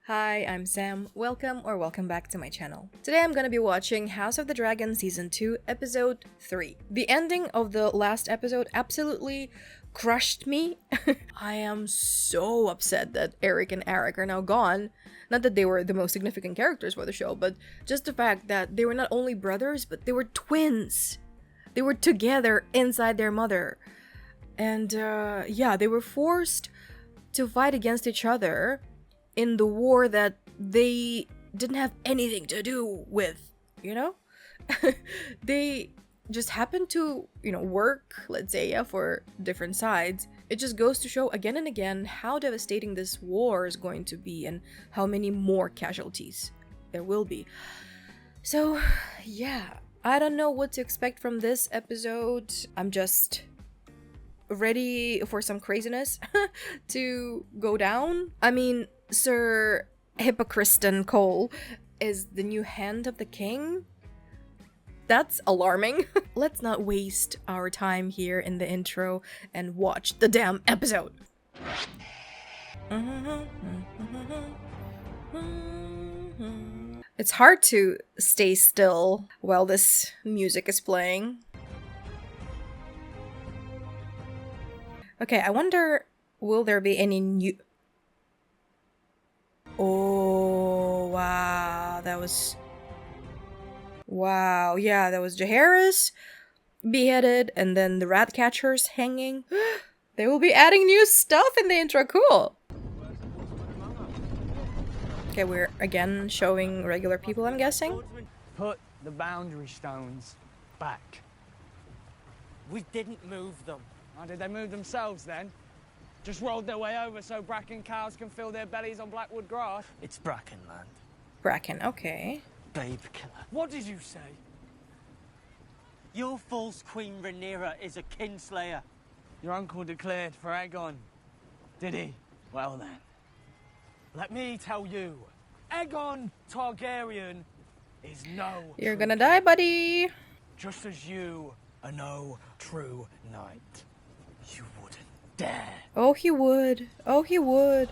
Hi, I'm Sam. Welcome back to my channel. Today I'm gonna be watching House of the Dragon Season 2, Episode 3. The ending of the last episode absolutely crushed me. I am so upset that Eric and Eric are now gone. Not that they were the most significant characters for the show, but just the fact that they were not only brothers, but they were twins. They were together inside their mother. And yeah, they were forced to fight against each other in the war that they didn't have anything to do with, you know? They just happened to, work, let's say, yeah, for different sides. It just goes to show again and again how devastating this war is going to be and how many more casualties there will be. So, yeah, I don't know what to expect from this episode. I'm just ready for some craziness to go down. I mean, Sir Hippocriston Cole is the new hand of the king. That's alarming. Let's not waste our time here in the intro and watch the damn episode. It's hard to stay still while this music is playing. Okay, I wonder, will there be any new... Oh, wow, that was... Wow, yeah, that was Jaehaerys beheaded, and then the rat catchers hanging. They will be adding new stuff in the intro, cool! Okay, we're again showing regular people, I'm guessing. Put the boundary stones back. We didn't move them. How did they move themselves then? Just rolled their way over so Bracken cows can fill their bellies on Blackwood grass? It's Bracken land. Bracken, okay. Babe killer. What did you say? Your false Queen Rhaenyra is a kinslayer. Your uncle declared for Aegon, did he? Well then, let me tell you, Aegon Targaryen is no You're true gonna king. die, buddy! Just as you are no true knight. You wouldn't dare. Oh, he would. Oh, he would.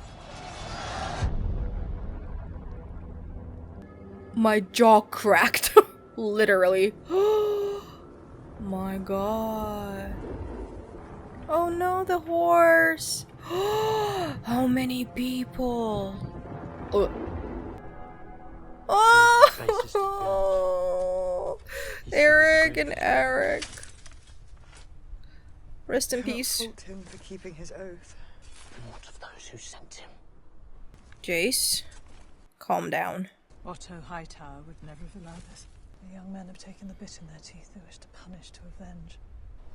My jaw cracked. Literally. My god. Oh no, the horse. How many people? Oh! Eric and Eric. Rest in peace. Fault him for keeping his oath. What of those who sent him? Jace, calm down. Otto Hightower would never have allowed this. The young men have taken the bit in their teeth they wish to punish, to avenge.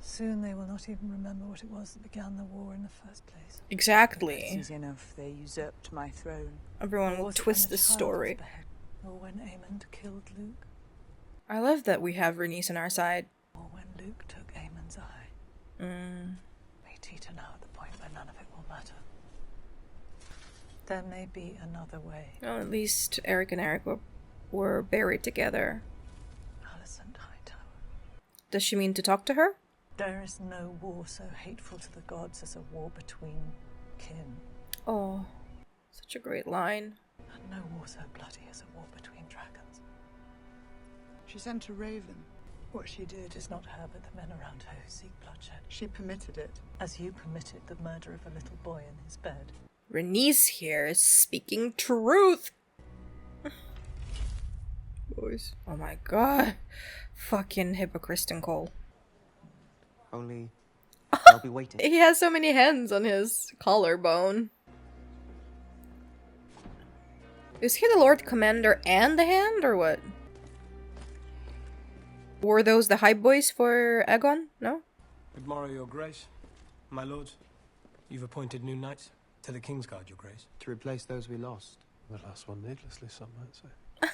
Soon they will not even remember what it was that began the war in the first place. Exactly. It's easy enough. They usurped my throne. Everyone will Was it twist when the a child story. was beheaded, or when Aemond killed Luke, I love that we have Rhaenys on our side. or when Luke took Aemon's eye. May teeter now at the point where none of it will matter. There may be another way. Oh, at least Eric and Eric were buried together. Alicent Hightower. Does she mean to talk to her? There is no war so hateful to the gods as a war between kin, Oh, such a great line. and no war so bloody as a war between dragons. She sent a raven. What she did It is not her but the men around her who seek bloodshed, she permitted it. as you permitted the murder of a little boy in his bed. Rhaenys here is speaking truth. Boys. Oh my god. Fucking Hippocriston Cole. Only I'll be waiting. He has so many hands on his collarbone. Is he the Lord Commander and the hand, or what? Were those the hype boys for Aegon? No? Good morrow, your grace. My lords, you've appointed new knights to the Kingsguard, your grace. To replace those we lost. The last one needlessly, some might say.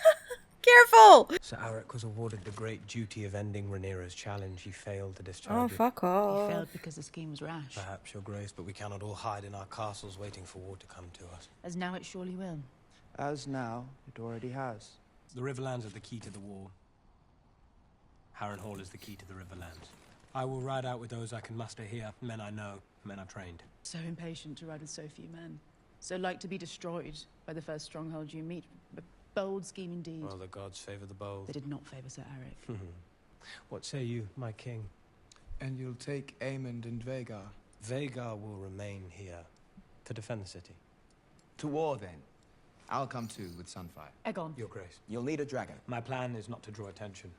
Careful! Sir Aric was awarded the great duty of ending Rhaenyra's challenge. He failed to discharge Oh, it. fuck off. He failed because the scheme was rash. Perhaps, your grace, but we cannot all hide in our castles waiting for war to come to us. As now it surely will. As now, it already has. The Riverlands are the key to the war. Harrenhal is the key to the Riverlands. I will ride out with those I can muster here, men I know, men I've trained. So impatient to ride with so few men. So like to be destroyed by the first stronghold you meet. A bold scheme indeed. Well, the gods favour the bold. They did not favour Sir Eric. What say you, my king? And you'll take Aemond and Vhagar? Vhagar will remain here to defend the city. To war, then. I'll come too with Sunfire. Aegon. Your grace. You'll need a dragon. My plan is not to draw attention.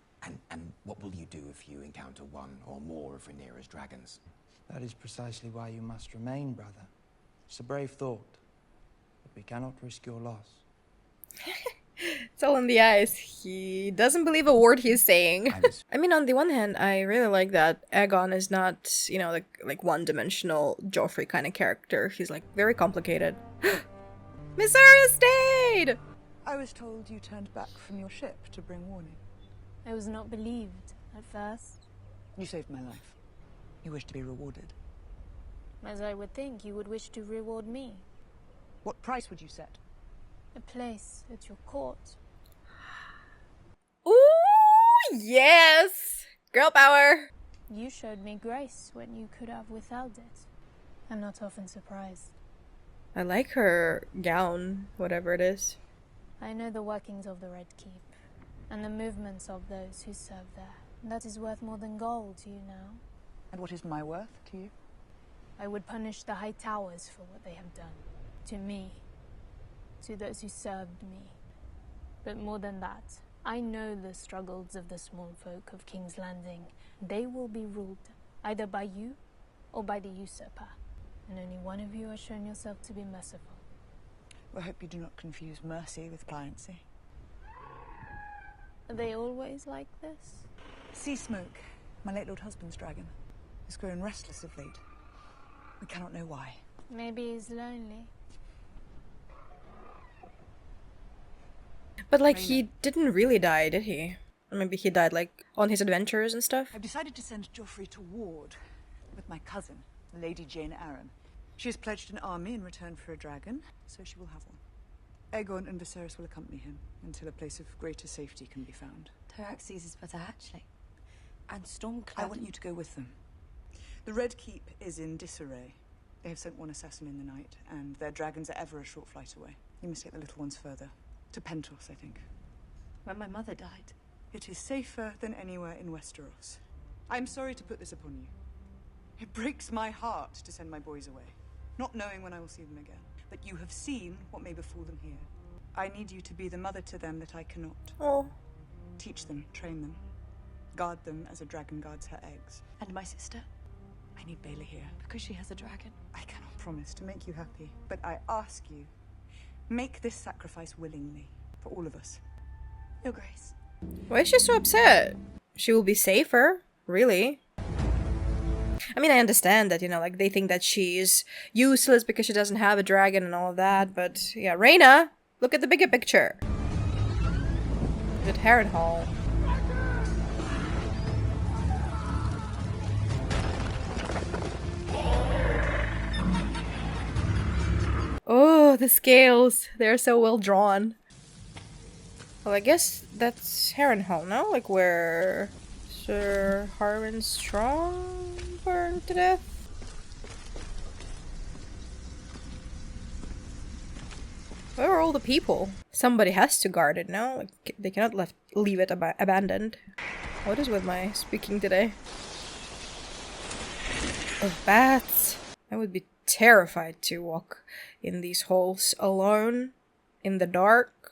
And what will you do if you encounter one or more of Rhaenyra's dragons? That is precisely why you must remain, brother. It's a brave thought, but we cannot risk your loss. It's all in the eyes. He doesn't believe a word he's saying. I mean, on the one hand, I really like that Aegon is not, you know, like one-dimensional Joffrey kind of character. He's like very complicated. Miss Arya stayed! I was told you turned back from your ship to bring warning. I was not believed at first. You saved my life. You wish to be rewarded. As I would think, you would wish to reward me. What price would you set? A place at your court. Ooh, yes! Girl power! You showed me grace when you could have withheld it. I'm not often surprised. I like her gown, whatever it is. I know the workings of the Red Keep, and the movements of those who serve there. That is worth more than gold to you now. And what is my worth to you? I would punish the High Towers for what they have done. To me. To those who served me. But more than that, I know the struggles of the small folk of King's Landing. They will be ruled either by you or by the usurper. And only one of you has shown yourself to be merciful. I hope you do not confuse mercy with pliancy. Are they always like this? Sea Smoke, my late Lord husband's dragon, has grown restless of late. We cannot know why. Maybe he's lonely. But like, he didn't really die, did he? Or maybe he died like on his adventures and stuff? I've decided to send Joffrey to ward with my cousin, Lady Jane Arryn. She has pledged an army in return for a dragon, so she will have one. Aegon and Viserys will accompany him until a place of greater safety can be found. Tyraxes is but a hatchling. And Stormcloud... I want you to go with them. The Red Keep is in disarray. They have sent one assassin in the night, and their dragons are ever a short flight away. You must take the little ones further. To Pentos, I think. When my mother died. It is safer than anywhere in Westeros. I'm sorry to put this upon you. It breaks my heart to send my boys away, not knowing when I will see them again. But you have seen what may befall them here. I need you to be the mother to them that I cannot. Oh. Teach them, train them, guard them as a dragon guards her eggs. And my sister? I need Baela here. Because she has a dragon. I cannot promise to make you happy, but I ask you, make this sacrifice willingly, for all of us. Your Grace. Why is she so upset? She will be safer, really. I mean, I understand that, you know, like, they think that she's useless because she doesn't have a dragon and all of that, but yeah, Rhaena, look at the bigger picture. At Harrenhal. Oh, the scales. They're so well drawn. Well, I guess that's Harrenhal, no? Like where Sir Harwin Strong burned to death? Where are all the people? Somebody has to guard it, no? Like, they cannot leave it abandoned. What is with my speaking today? Of bats. I would be terrified to walk in these halls alone, in the dark.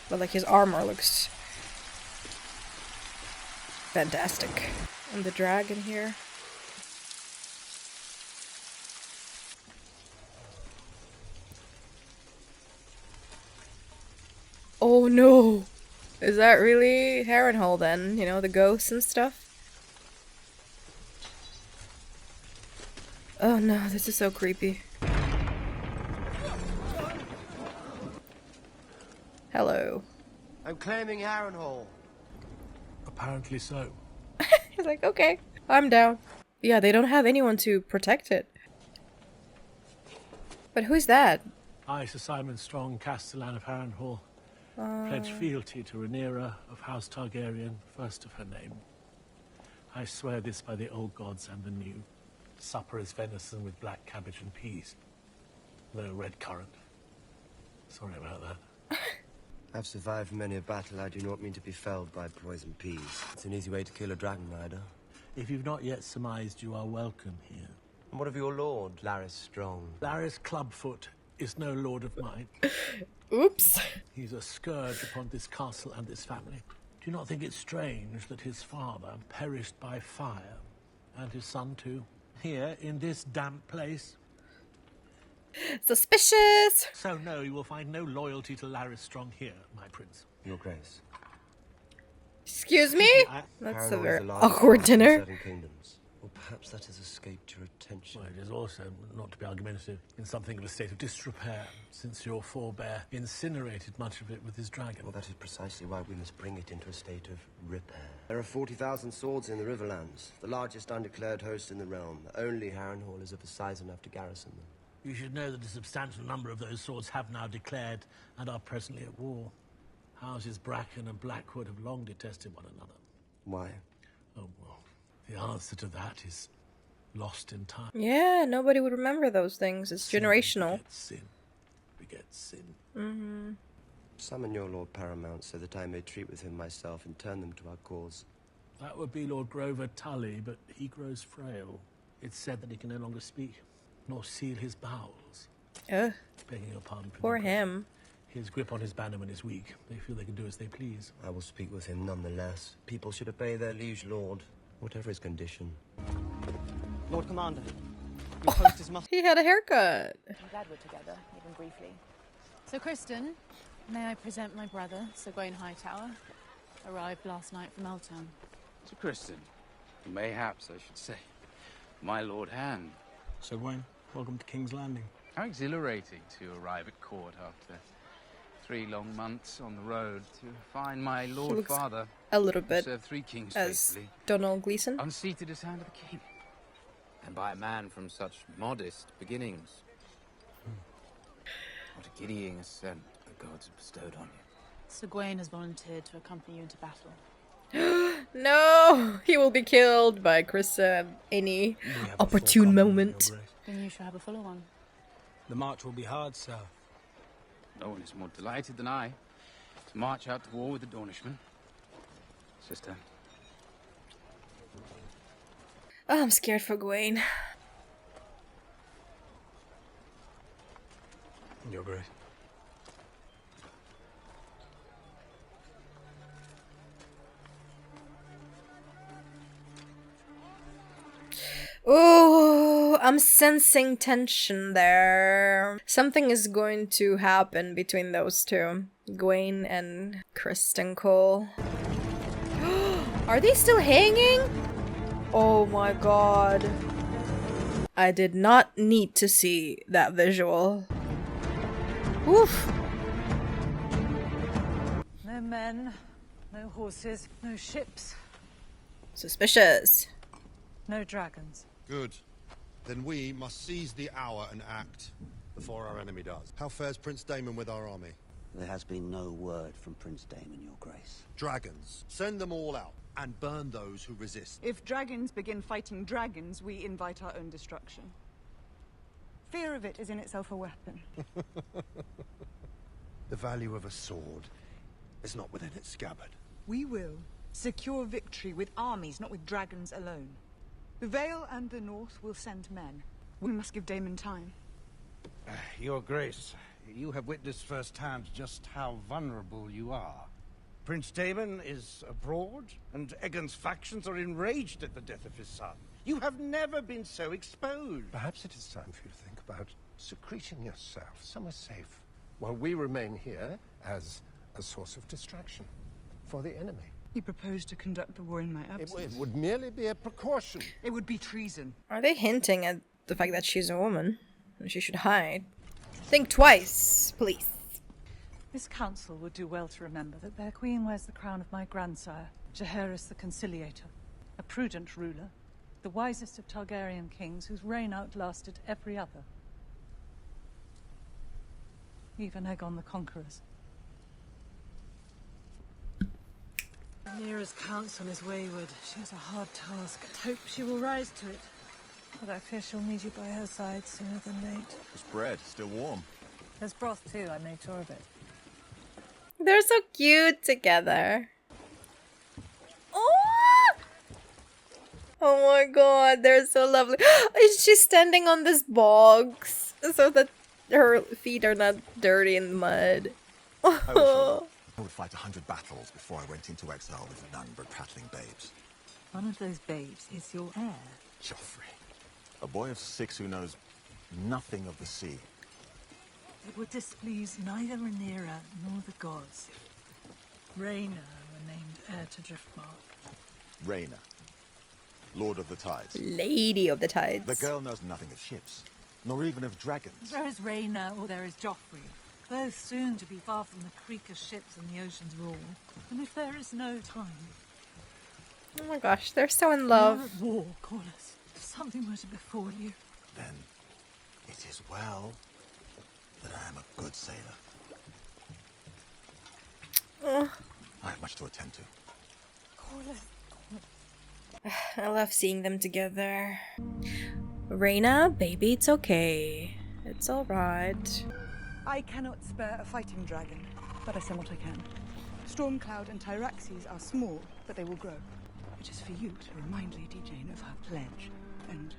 But like, his armor looks fantastic. And the dragon here. Oh no! Is that really Harrenhal then? You know, the ghosts and stuff? Oh no, this is so creepy. Hello. I'm claiming Harrenhal. Apparently so. He's like, okay, I'm down. Yeah, they don't have anyone to protect it. But who's that? I, Sir Simon Strong, Castellan of Harrenhal, pledge fealty to Rhaenyra of House Targaryen, first of her name. I swear this by the old gods and the new. Supper is venison with black cabbage and peas. No red currant. Sorry about that. I've survived many a battle. I do not mean to be felled by poison peas. It's an easy way to kill a dragon rider. If you've not yet surmised, you are welcome here. And what of your lord, Laris Strong? Laris Clubfoot is no lord of mine. Oops. He's a scourge upon this castle and this family. Do you not think it strange that his father perished by fire, and his son too, here in this damp place? Suspicious! So no, you will find no loyalty to Laris Strong here, my prince. Your grace. Excuse me? That's a Harrenhal very is the largest awkward of dinner. 7 kingdoms. Or perhaps that has escaped your attention. Well, it is also, not to be argumentative, in something of a state of disrepair, since your forebear incinerated much of it with his dragon. Well, that is precisely why we must bring it into a state of repair. There are 40,000 swords in the Riverlands, the largest undeclared host in the realm. Only Harrenhal is of a size enough to garrison them. You should know that a substantial number of those swords have now declared and are presently at war. Houses Bracken and Blackwood have long detested one another. Why? Oh, well, the answer to that is lost in time. Yeah, nobody would remember those things. It's generational. Sin begets sin. Mm-hmm. Summon your Lord Paramount so that I may treat with him myself and turn them to our cause. That would be Lord Grover Tully, but he grows frail. It's said that he can no longer speak, nor seal his bowels. Ugh. Begging your pardon. Poor him. His grip on his bannerman is weak. They feel they can do as they please. I will speak with him nonetheless. People should obey their liege lord, whatever his condition. Lord Commander, your post is must. He had a haircut. I'm glad we're together, even briefly. So, Kristen, may I present my brother, Sir Gawain Hightower? Arrived last night from Eltown. To Kristen, mayhaps I should say, my Lord Hand. Sir Gawain, welcome to King's Landing. How exhilarating to arrive at court after 3 long months on the road to find my Lord Looks Father a little bit served 3 kings as faithfully, Donald Gleason. unseated as hand of the king, and by a man from such modest beginnings. What a giddying ascent the gods have bestowed on you. Sir Gawain has volunteered to accompany you into battle. No! He will be killed by Chris at any opportune moment. Then you shall have a fuller one. The march will be hard, sir. No one is more delighted than I to march out to war with the Dornishmen. Sister. Oh, I'm scared for Gawain. Your Grace. Oh, I'm sensing tension there. Something is going to happen between those two. Gawain and Kristen Cole. Are they still hanging? Oh my god. I did not need to see that visual. Oof. No men, no horses, no ships. Suspicious. No dragons. Good. Then we must seize the hour and act before our enemy does. How fares Prince Daemon with our army? There has been no word from Prince Daemon, Your Grace. Dragons. Send them all out and burn those who resist. If dragons begin fighting dragons, we invite our own destruction. Fear of it is in itself a weapon. The value of a sword is not within its scabbard. We will secure victory with armies, not with dragons alone. The Vale and the North will send men. We must give Daemon time. Your Grace, you have witnessed firsthand just how vulnerable you are. Prince Daemon is abroad, and Aegon's factions are enraged at the death of his son. You have never been so exposed. Perhaps it is time for you to think about secreting yourself somewhere safe, while we remain here as a source of distraction for the enemy. He proposed to conduct the war in my absence. It would merely be a precaution. It would be treason. Are they hinting at the fact that she's a woman and she should hide? Think twice, please. This council would do well to remember that their queen wears the crown of my grandsire, Jaehaerys the Conciliator, a prudent ruler, the wisest of Targaryen kings whose reign outlasted every other. Even Aegon the Conqueror's. Rhaenyra's counsel is wayward. She has a hard task. Hope she will rise to it. But I fear she'll need you by her side sooner than late. This bread, still warm. There's broth too, I made sure of it. They're so cute together. Oh! Oh my god, they're so lovely. She's standing on this box so that her feet are not dirty in the mud. I would fight 100 battles before I went into exile with none but prattling babes. One of those babes is your heir. Joffrey. A boy of 6 who knows nothing of the sea. It would displease neither Rhaenyra nor the gods if Rhaena were named heir to Driftmark. Rhaena. Lord of the Tides. Lady of the Tides. The girl knows nothing of ships, nor even of dragons. There is Rhaena or there is Joffrey, both soon to be far from the creak of ships and the ocean's roar. And if there is no time... Oh my gosh, they're so in love. You're at war, Corlys. If something were to befall you... Then it is well that I am a good sailor. I have much to attend to. Corlys. I love seeing them together. Rhaena, baby, it's okay. It's alright. I cannot spare a fighting dragon, but I send what I can. Stormcloud and Tyraxes are small, but they will grow. It is for you to remind Lady Jane of her pledge, and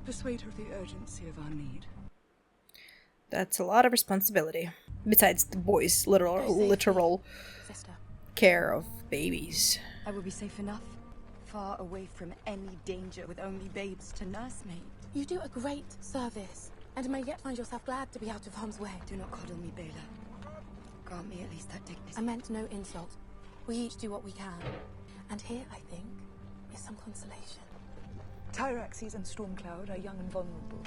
persuade her of the urgency of our need. That's a lot of responsibility. Besides the boys' literal care of babies. I will be safe enough, far away from any danger, with only babes to nurse me. You do a great service, and may yet find yourself glad to be out of harm's way. Do not coddle me, Baela. Grant me at least that dignity. I meant no insult. We each do what we can. And here, I think, is some consolation. Tyraxes and Stormcloud are young and vulnerable.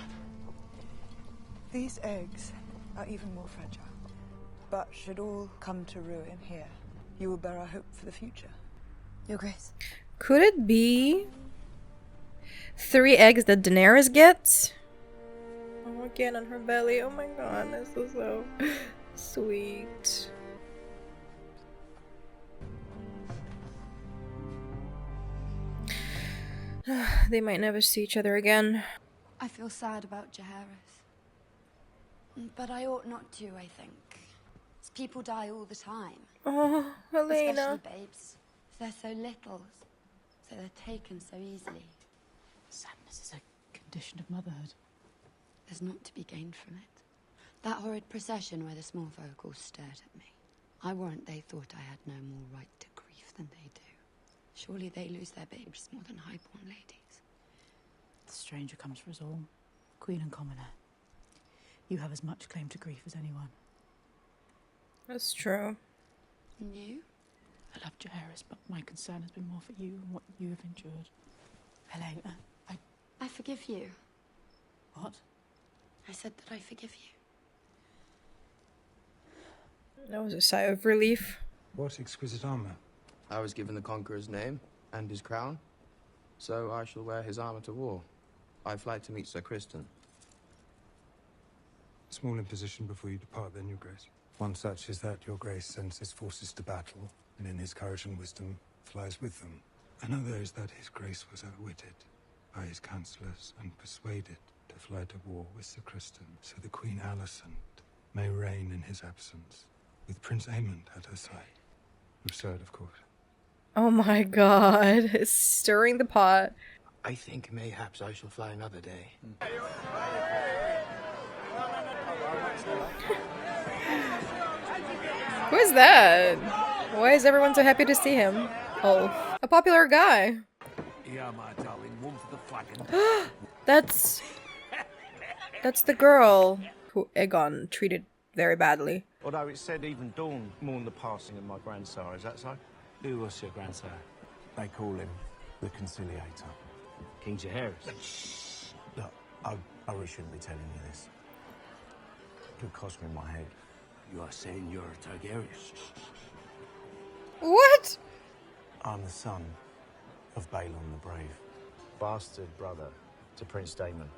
These eggs are even more fragile. But should all come to ruin here, you will bear our hope for the future. Your Grace. Could it be 3 eggs that Daenerys gets? Oh, again on her belly. Oh my god, this is so sweet. They might never see each other again. I feel sad about Jaehaerys. But I ought not to, I think. People die all the time. Oh, Helena. Especially babes. They're so little, so they're taken so easily. Sadness is a condition of motherhood. There's naught to be gained from it. That horrid procession where the small folk all stared at me. I warrant they thought I had no more right to grief than they do. Surely they lose their babes more than highborn ladies. The stranger comes for us all, queen and commoner. You have as much claim to grief as anyone. That's true. And you? I love Jaehaerys, but my concern has been more for you and what you have endured. Helena, I forgive you. What? I said that I forgive you. That was a sigh of relief. What exquisite armor? I was given the Conqueror's name and his crown, so I shall wear his armor to war. I fly to meet Sir Criston. Small imposition before you depart, then, Your Grace. One such is that Your Grace sends his forces to battle, and in his courage and wisdom flies with them. Another is that his Grace was outwitted by his counsellors and persuaded to fly to war with Sir Criston, so the Queen Alicent may reign in his absence, with Prince Aemond at her side. Absurd, of course. Oh my god, stirring the pot. I think mayhaps I shall fly another day. Who is that? Why is everyone so happy to see him? Oh, a popular guy. Yeah, my darling, one for the flagon. That's the girl who Aegon treated very badly. Although it said even Dawn mourned the passing of my grandsire, is that so? Who was your grandsire? They call him the Conciliator. King Jaehaerys. Look, I really shouldn't be telling you this. It could cost me my head. You are saying you're a Targaryen? What? I'm the son of Balon the Brave. Bastard brother to Prince Daemon.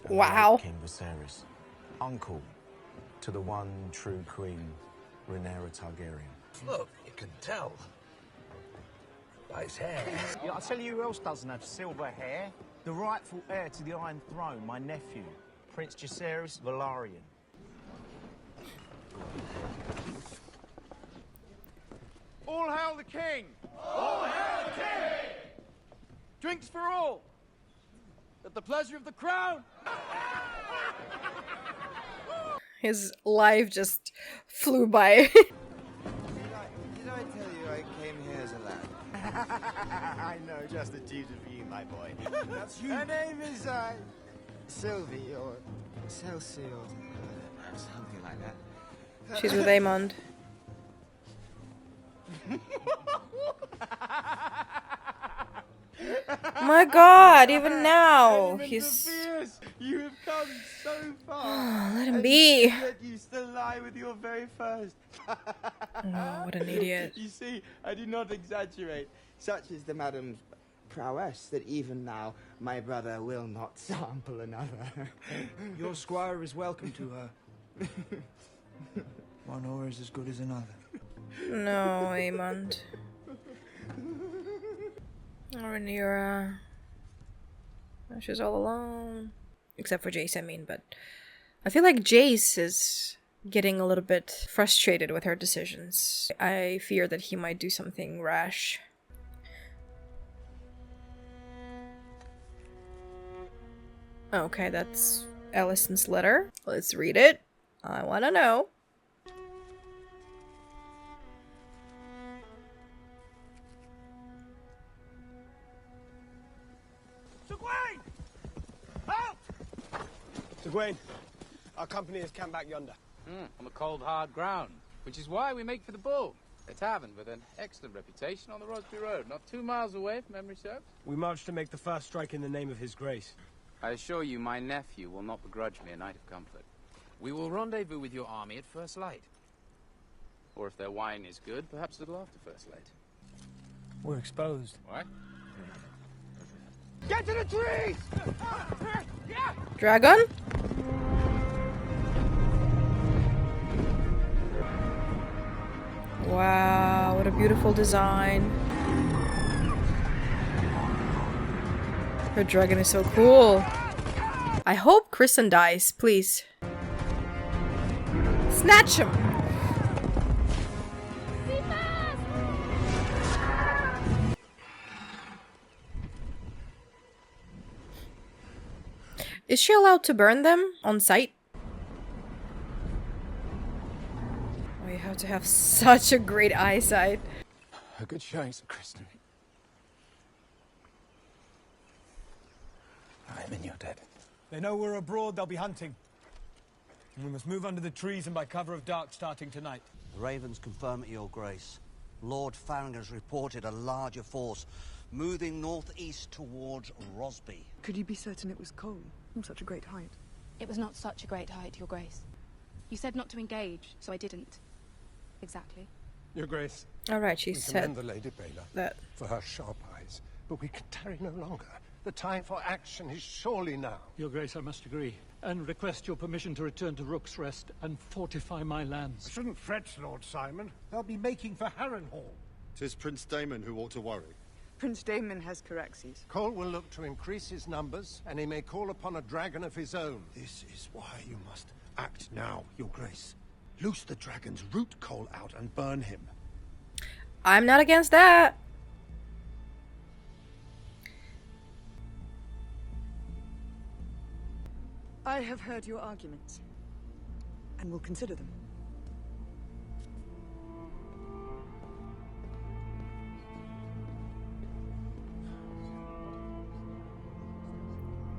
And the Wow. late King Viserys. Uncle to the one true queen, Rhaenyra Targaryen. Look, you can tell. By his hair. Yeah, I'll tell you who else doesn't have silver hair. The rightful heir to the Iron Throne, my nephew, Prince Jacaerys Velaryon. All hail the king! All hail the king! Drinks for all! At the pleasure of the crown! His life just flew by. Did I tell you I came here as a lad? I know, just a tutor for you, my boy. That's you. Her name is, Sylvie, or Celsi, or something like that. She's with Aemond. My god, even now, he's... You have come so far. Let him be. Yet you still lie with your very first. Oh, what an idiot. You see, I do not exaggerate. Such is the madam's prowess that even now my brother will not sample another. Your squire is welcome to her. One whore is as good as another. No, Aemond. Rhaenyra. She's all alone. Except for Jace, I mean, but I feel like Jace is getting a little bit frustrated with her decisions. I fear that he might do something rash. Okay, that's Alicent's letter. Let's read it. I want to know. Sir Gawain, our company is camped back yonder. On the cold, hard ground, which is why we make for the Bull, a tavern with an excellent reputation on the Rosby Road, not 2 miles away, if memory serves. We march to make the first strike in the name of His Grace. I assure you, my nephew will not begrudge me a night of comfort. We will rendezvous with your army at first light. Or if their wine is good, perhaps a little after first light. We're exposed. What? Get to the trees! Dragon? Wow, what a beautiful design. Her dragon is so cool. I hope Kristen dies, please. Snatch him! Is she allowed to burn them on sight? Oh, you have to have such a great eyesight. A good showing, Sir Kristen. I'm in your debt. They know we're abroad, they'll be hunting. And we must move under the trees and by cover of dark starting tonight. The Ravens confirm it, Your Grace. Lord Farringer's reported a larger force moving northeast towards Rosby. Could you be certain it was Cole from such a great height? It was not such a great height, Your Grace. You said not to engage, so I didn't. Exactly. Your Grace. Alright, she we said commend the Lady Baela that for her sharp eyes, but we can tarry no longer. The time for action is surely now. Your Grace, I must agree, and request your permission to return to Rook's Rest and fortify my lands. I shouldn't fret, Lord Simon. They'll be making for Harrenhal. 'Tis Prince Daemon who ought to worry. Prince Daemon has Caraxes. Cole will look to increase his numbers, and he may call upon a dragon of his own. This is why you must act now, Your Grace. Loose the dragons, root Cole out, and burn him. I'm not against that. I have heard your arguments, and will consider them.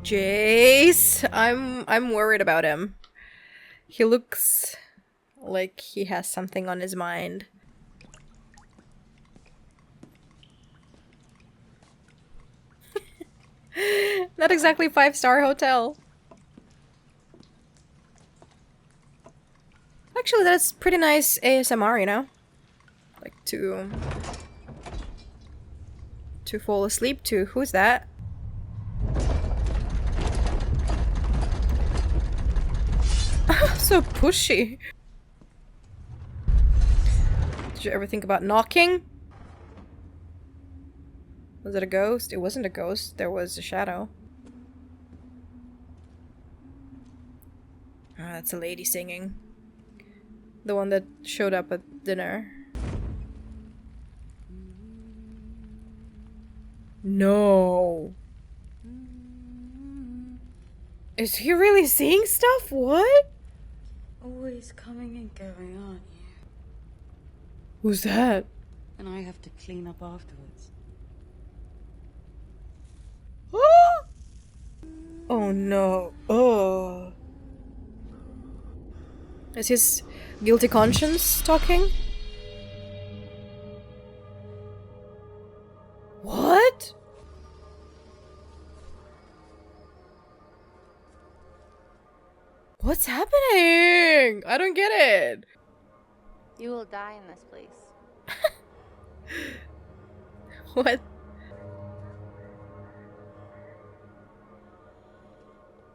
Jace, I'm worried about him. He looks like he has something on his mind. Not exactly 5-star hotel. Actually, that's pretty nice ASMR, you know? Like to fall asleep to. Who's that? So pushy. Did you ever think about knocking? Was it a ghost? It wasn't a ghost. There was a shadow. Ah, that's a lady singing. The one that showed up at dinner. No. Is he really seeing stuff? What? Always coming and going, aren't you? Who's that? And I have to clean up afterwards. Oh no. Oh. Is his guilty conscience talking? What? What's happening? I don't get it. You will die in this place. What?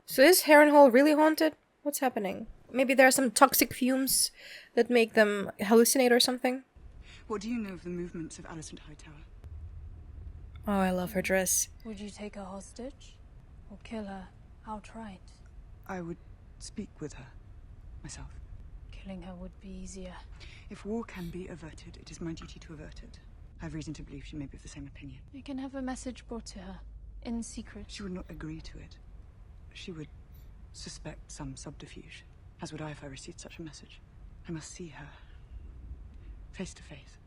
So is Harrenhal really haunted? What's happening? Maybe there are some toxic fumes that make them hallucinate or something? What do you know of the movements of Alicent Hightower? Oh, I love her dress. Would you take her hostage? Or kill her outright? I would speak with her, myself. Killing her would be easier. If war can be averted, it is my duty to avert it. I have reason to believe she may be of the same opinion. You can have a message brought to her, in secret. She would not agree to it. She would suspect some subterfuge, as would I if I received such a message. I must see her, face to face.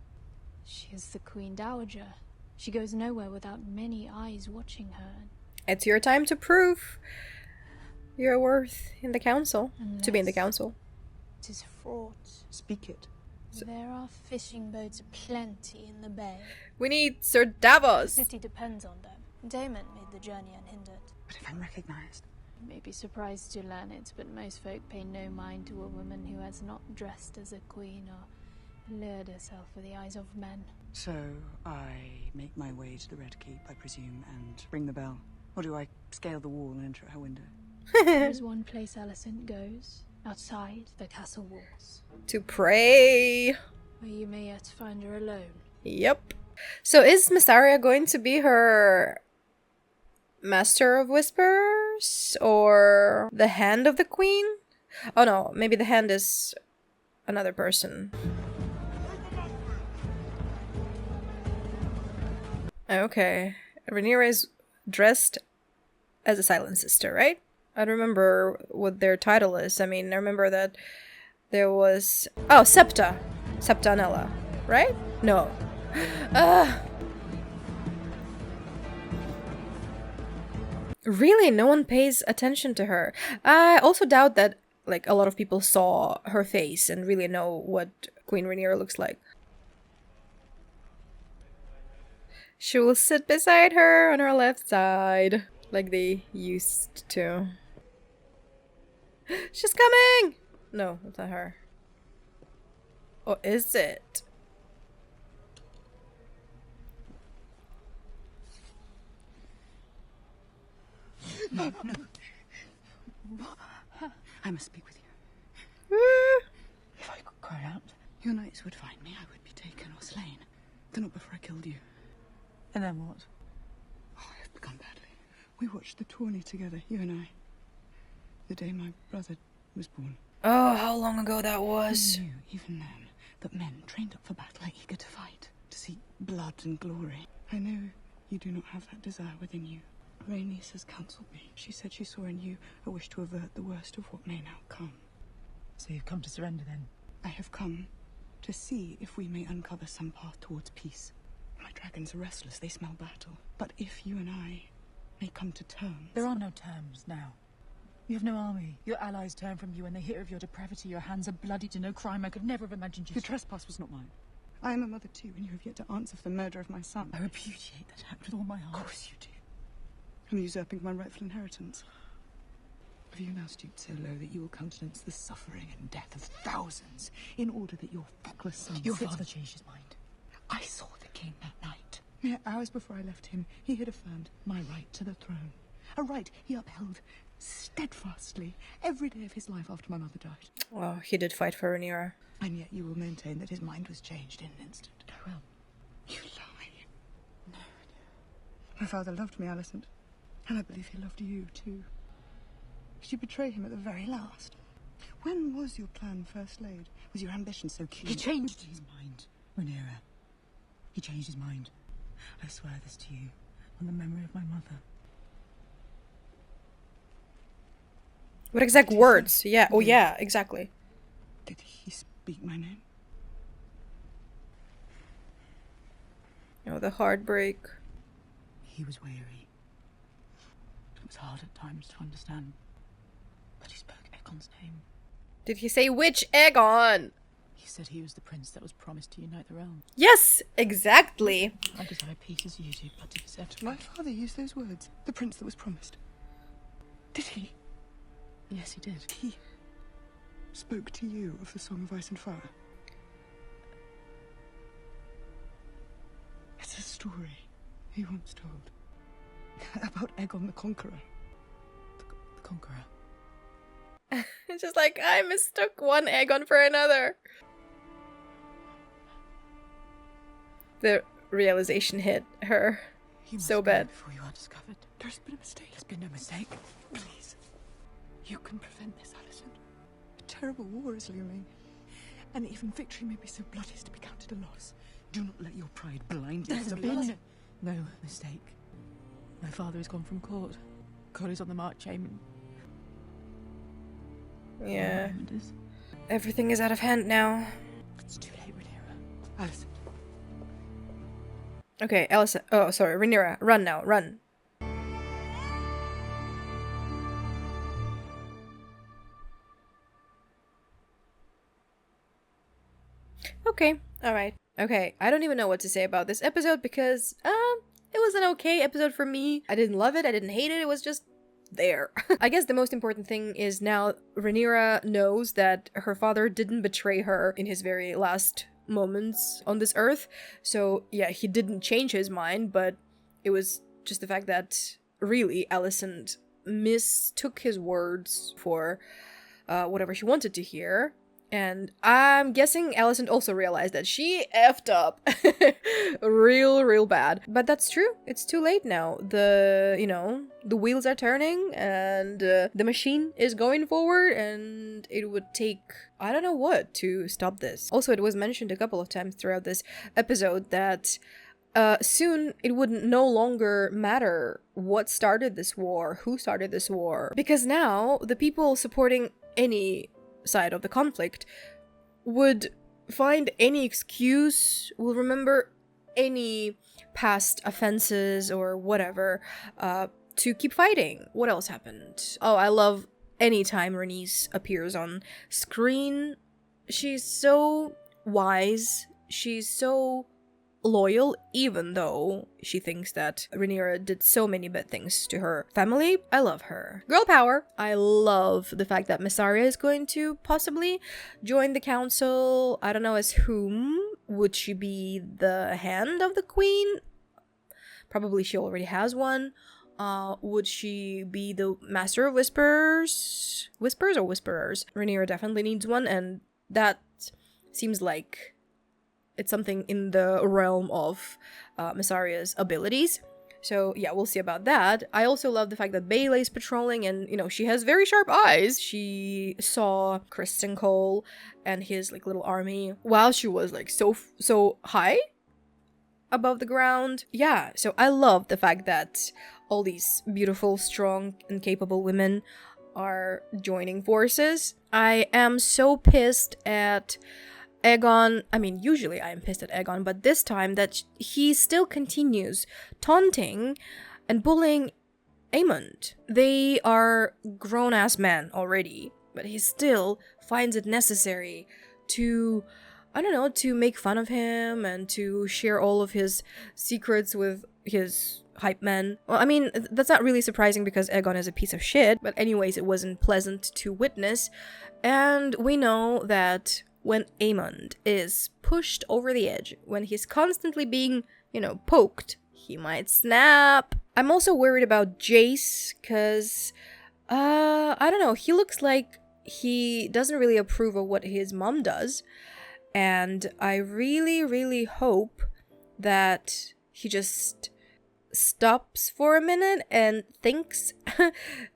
She is the Queen Dowager. She goes nowhere without many eyes watching her. It's your time to prove your worth in the council. To be in the council. It is fraught. Speak it. There are fishing boats aplenty in the bay. We need Sir Davos. The city depends on them. Damon made the journey unhindered. But if I'm recognized? You may be surprised to learn it, but most folk pay no mind to a woman who has not dressed as a queen or lured herself with the eyes of men. So I make my way to the Red Keep, I presume, and ring the bell. Or do I scale the wall and enter at her window? There is one place Alicent goes, outside the castle walls. To pray. Where you may yet find her alone. Yep. So is Mysaria going to be her Master of Whispers? Or the Hand of the Queen? Oh no, maybe the Hand is another person. Okay. Rhaenyra is dressed as a Silent Sister, right? I don't remember what their title is. I mean, I remember that there was... Oh, Septa. Septa Anella, right? No. Really, no one pays attention to her. I also doubt that, like, a lot of people saw her face and really know what Queen Rhaenyra looks like. She will sit beside her on her left side, like they used to. She's coming! No, that's not her. Or is it? No, no. I must speak with you. If I could cry out, your knights would find me. I would be taken or slain. Though not before I killed you. And then what? Oh, I have begun badly. We watched the tourney together, you and I. The day my brother was born. Oh, how long ago that was. I knew, even then, that men trained up for battle are eager to fight, to seek blood and glory. I know you do not have that desire within you. Rhaenys has counselled me. She said she saw in you a wish to avert the worst of what may now come. So you've come to surrender then? I have come to see if we may uncover some path towards peace. My dragons are restless, they smell battle. But if you and I may come to terms... There are no terms now. You have no army. Your allies turn from you and they hear of your depravity. Your hands are bloody to no crime. I could never have imagined you... The trespass was not mine. I am a mother too, and you have yet to answer for the murder of my son. I repudiate that act with all my heart. Of course you do. I'm usurping my rightful inheritance. Have you now stooped so low that you will countenance the suffering and death of thousands in order that your feckless son... Your father changed his mind. I saw the king that night. Mere hours before I left him, he had affirmed my right to the throne. A right he upheld steadfastly every day of his life after my mother died. Well, he did fight for Rhaenyra. And yet you will maintain that his mind was changed in an instant. I will. You lie. No. My father loved me, Alicent. And I believe he loved you, too. Did you betray him at the very last? When was your plan first laid? Was your ambition so keen? He changed his mind, Rhaenyra. He changed his mind. I swear this to you, on the memory of my mother. What exact words? Yeah, oh yeah, exactly. Did he speak my name? Oh, the heartbreak. He was weary. It was hard at times to understand. But he spoke Aegon's name. Did he say which Aegon? He said he was the prince that was promised to unite the realm. Yes, exactly. I desire peace as you do, but if it's ever... My father used those words. The prince that was promised. Did he? Yes, he did. He spoke to you of the Song of Ice and Fire. It's a story he once told. About Aegon the Conqueror. The Conqueror. It's just like, I mistook one Aegon for another. The realization hit her so bad. Before you are discovered. There's been a mistake. There's been no mistake. Please. You can prevent this, Alicent. A terrible war is looming. And even victory may be so bloody as to be counted a loss. Do not let your pride blind you. There's been no mistake. My father has gone from court. God is on the march, Aemon. Yeah. Everything is out of hand now. It's too late, Rhaenyra. Alicent. Okay, Alicent. Oh, sorry, Rhaenyra. Run now, run. Okay, alright. Okay, I don't even know what to say about this episode because, it was an okay episode for me. I didn't love it, I didn't hate it, it was just there. I guess the most important thing is now Rhaenyra knows that her father didn't betray her in his very last moments on this earth. So yeah, he didn't change his mind, but it was just the fact that really Alicent mistook his words for whatever she wanted to hear. And I'm guessing Alicent also realized that she effed up real bad. But that's true. It's too late now. The wheels are turning and the machine is going forward, and it would take, I don't know what, to stop this. Also, it was mentioned a couple of times throughout this episode that soon it would no longer matter what started this war, who started this war, because now the people supporting any side of the conflict would find any excuse, will remember any past offenses or whatever, to keep fighting. What else happened? Oh, I love anytime Rhaenys appears on screen. She's so wise, she's so loyal, even though she thinks that Rhaenyra did so many bad things to her family. I love her. Girl power. I love the fact that Mysaria is going to possibly join the council. I don't know as whom. Would she be the hand of the queen? Probably she already has one. Would she be the master of whispers? Whispers or whisperers? Rhaenyra definitely needs one, and that seems like it's something in the realm of Mysaria's abilities. So yeah, we'll see about that. I also love the fact that Baeley's patrolling and, she has very sharp eyes. She saw Criston Cole and his, little army while she was, so high above the ground. Yeah, so I love the fact that all these beautiful, strong, and capable women are joining forces. I am so pissed at Aegon. I mean, usually I am pissed at Aegon, but this time that he still continues taunting and bullying Aemond. They are grown-ass men already, but he still finds it necessary to, I don't know, to make fun of him and to share all of his secrets with his hype men. Well, I mean, that's not really surprising because Aegon is a piece of shit, but anyways, it wasn't pleasant to witness. And we know that when Aemond is pushed over the edge, when he's constantly being, poked, he might snap. I'm also worried about Jace, because, I don't know, he looks like he doesn't really approve of what his mom does, and I really hope that he just stops for a minute and thinks,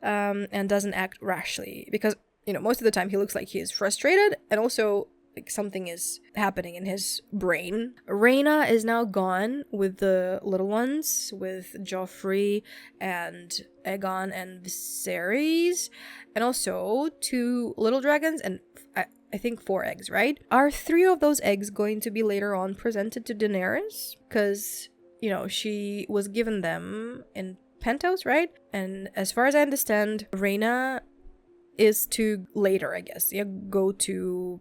and doesn't act rashly, because you know, most of the time he looks like he is frustrated, and also like something is happening in his brain. Rhaena is now gone with the little ones, with Joffrey and Aegon and Viserys, and also 2 little dragons and I think 4 eggs, right? Are 3 of those eggs going to be later on presented to Daenerys? Because, you know, she was given them in Pentos, right? And as far as I understand, Rhaena is to later, I guess, yeah, go to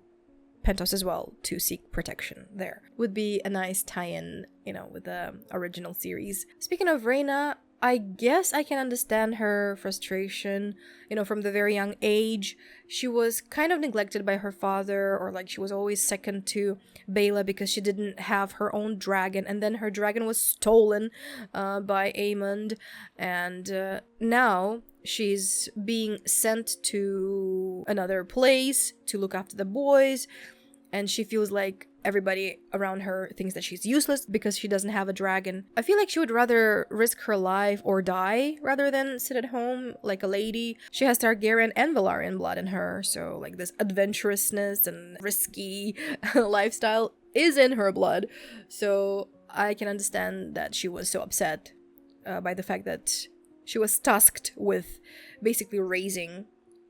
Pentos as well to seek protection there. Would be a nice tie-in, you know, with the original series. Speaking of Rhaena, I guess I can understand her frustration, you know, from the very young age. She was kind of neglected by her father, or like she was always second to Baela because she didn't have her own dragon, and then her dragon was stolen by Aemond, and now she's being sent to another place to look after the boys, and she feels like everybody around her thinks that she's useless because she doesn't have a dragon. I feel like she would rather risk her life or die rather than sit at home like a lady. She has Targaryen and Velaryon blood in her, so like this adventurousness and risky lifestyle is in her blood. So I can understand that she was so upset by the fact that she was tasked with basically raising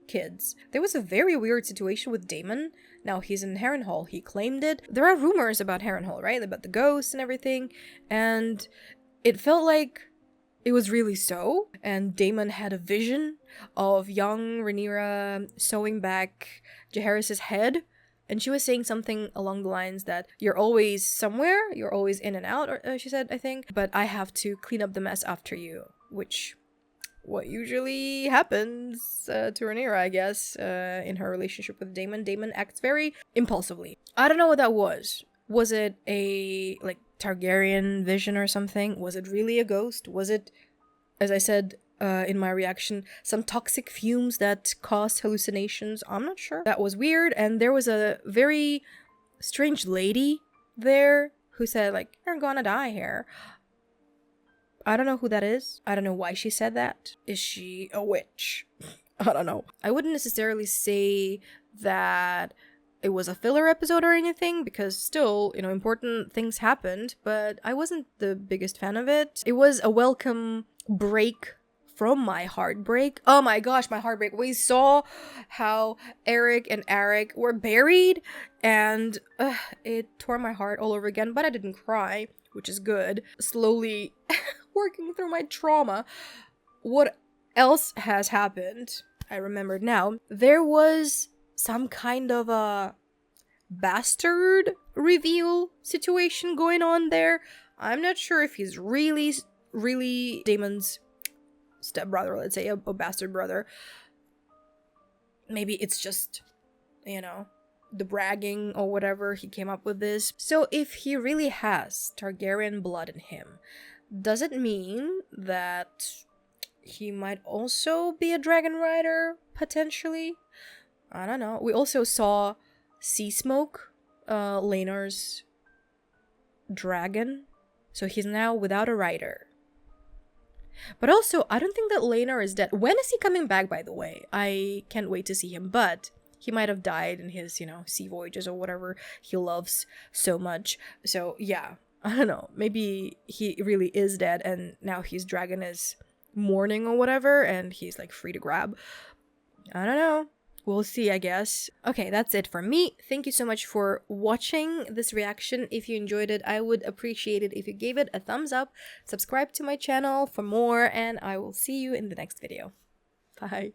kids. There was a very weird situation with Daemon. Now he's in Harrenhal. He claimed it. There are rumors about Harrenhal, right? About the ghosts and everything. And it felt like it was really so. And Daemon had a vision of young Rhaenyra sewing back Jaehaerys' head. And she was saying something along the lines that you're always somewhere, you're always in and out, or she said, I think. But I have to clean up the mess after you, which what usually happens to Rhaenyra, I guess, in her relationship with Daemon. Daemon acts very impulsively. I don't know what that was. Was it a, like, Targaryen vision or something? Was it really a ghost? Was it, as I said in my reaction, some toxic fumes that caused hallucinations? I'm not sure. That was weird, and there was a very strange lady there who said, like, you're gonna die here. I don't know who that is. I don't know why she said that. Is she a witch? I don't know. I wouldn't necessarily say that it was a filler episode or anything, because still, you know, important things happened, but I wasn't the biggest fan of it. It was a welcome break from my heartbreak. Oh my gosh, my heartbreak. We saw how Eric and Arik were buried, and it tore my heart all over again, but I didn't cry, which is good. Slowly working through my trauma. What else has happened? I remembered now. There was some kind of a bastard reveal situation going on there. I'm not sure if he's really Daemon's stepbrother, let's say, a bastard brother. Maybe it's just, you know, the bragging or whatever, he came up with this. So if he really has Targaryen blood in him, does it mean that he might also be a dragon rider, potentially? I don't know. We also saw Sea Smoke, Laenor's dragon. So he's now without a rider. But also, I don't think that Laenor is dead. When is he coming back, by the way? I can't wait to see him, but he might have died in his, you know, sea voyages or whatever he loves so much. So, yeah. I don't know, maybe he really is dead and now his dragon is mourning or whatever and he's like free to grab. I don't know. We'll see, I guess. Okay, that's it for me. Thank you so much for watching this reaction. If you enjoyed it, I would appreciate it if you gave it a thumbs up, subscribe to my channel for more, and I will see you in the next video. Bye.